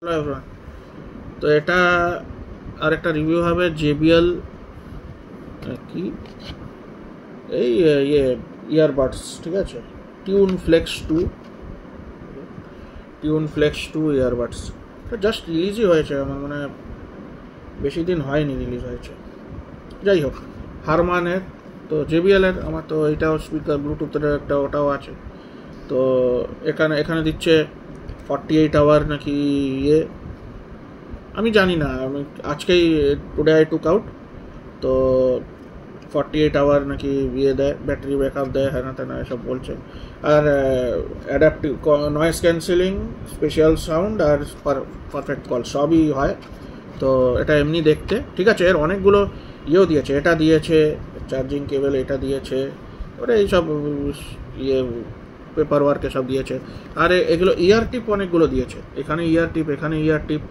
Hello everyone, তো এটা আর একটা রিভিউ হবে JBL কি এই ইয়ারবাডস, ঠিক আছে, টিউন ফ্লেক্স টু ইয়ারবাডস। এটা জাস্ট রিলিজই হয়েছে, আমার মানে বেশি দিন হয়নি রিলিজ হয়েছে। যাই হোক, হারমানের তো JBL-এর আমার তো এইটাও স্পিকার, ব্লুটুথের একটা ওটাও আছে। তো এখানে দিচ্ছে 48 আওয়ার নাকি ইয়ে, আমি জানি না, আমি আজকেই টুডে আই টুক আউট। তো 48 আওয়ার নাকি ইয়ে দেয়, ব্যাটারি ব্যাকআপ দেয়, হ্যাঁ না তেনা এসব বলছে। আর adaptive noise cancelling, special sound আর পারফেক্ট কল সবই হয়। তো এটা এমনি দেখতে ঠিক আছে। এর অনেকগুলো ইয়েও দিয়েছে, এটা দিয়েছে চার্জিং কেবল, এটা দিয়েছে, ওটা এইসব ইয়ে পেপার ওয়ার্ক এসব দিয়েছে। আর এগুলো ইয়ার টিপ অনেকগুলো দিয়েছে, এখানে ইয়ার টিপ, এখানে ইয়ার টিপ,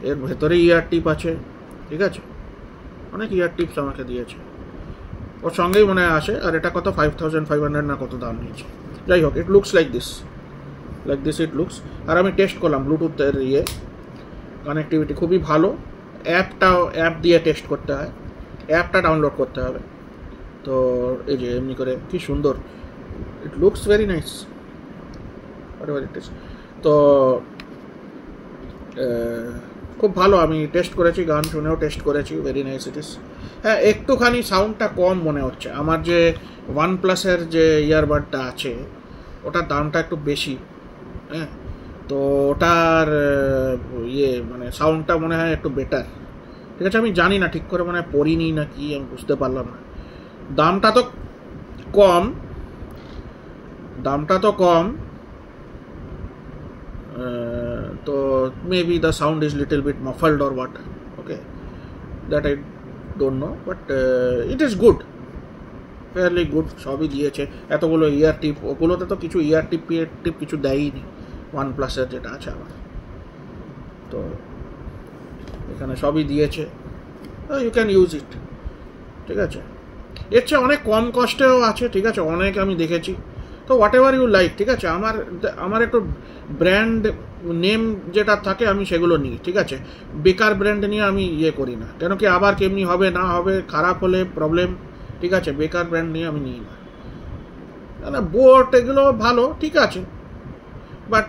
এর ভেতরে ইয়ার টিপ আছে, ঠিক আছে, অনেক ইয়ার টিপস আমাকে দিয়েছে, ওর সঙ্গেই মনে হয় আসে। আর এটা কত 5500 না কত দাম নিয়েছে। যাই হোক, it looks like this it looks. আর আমি টেস্ট করলাম ব্লুটুথের ইয়ে কানেক্টিভিটি, খুবই ভালো। অ্যাপ দিয়ে টেস্ট করতে হয়, অ্যাপটা ডাউনলোড করতে হবে। তো এই যে এমনি করে কি সুন্দর, ইট লুকস ভেরি নাইস। তো খুব ভালো, আমি টেস্ট করেছি, গান শুনেও টেস্ট করেছি, ভেরি নাইস ইট ইস। হ্যাঁ, একটুখানি সাউন্ডটা কম মনে হচ্ছে। আমার যে OnePlus-এর যে ইয়ারবাডটা আছে ওটার দামটা একটু বেশি, হ্যাঁ, তো ওটার ইয়ে মানে সাউন্ডটা মনে হয় একটু বেটার, ঠিক আছে। আমি জানি না, ঠিক করে মনে হয় পড়িনি না কি, আমি বুঝতে পারলাম না। দামটা তো কম, তো maybe the sound is little bit muffled or what, okay, that I don't know, but it is good, fairly good. সবই দিয়েছে, এতগুলো ইয়ার টিপ, ওগুলোতে তো কিছু ইয়ার টিপ কিছু দেয়নি OnePlus-এর যেটা আছে আমার। তো এখানে সবই দিয়েছে, ইউ ক্যান ইউজ ইট, ঠিক আছে। এর চেয়ে অনেক কম কস্টেও আছে, ঠিক আছে, অনেক আমি দেখেছি। তো হোয়াট এভার ইউ লাইক, ঠিক আছে। আমার একটু ব্র্যান্ড নেম যেটা থাকে আমি সেগুলো নিই, ঠিক আছে। বেকার ব্র্যান্ড নিয়ে আমি ইয়ে করি না, কেন কি আবার কেমনি হবে না হবে, খারাপ হলে প্রবলেম, ঠিক আছে। বেকার ব্র্যান্ড নিয়ে আমি নিই না। বোট এগুলো ভালো, ঠিক আছে, বাট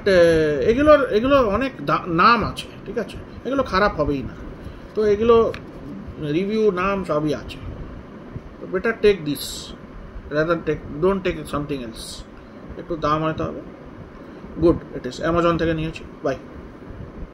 এগুলো অনেক নাম আছে, ঠিক আছে, এগুলো খারাপ হবেই না। তো এগুলো রিভিউ নাম সবই আছে, তো better take this rather don't take something else. একটু দাম হয়তো হবে, গুড ইট ইস। অ্যামাজন থেকে নিয়েছি, বাই।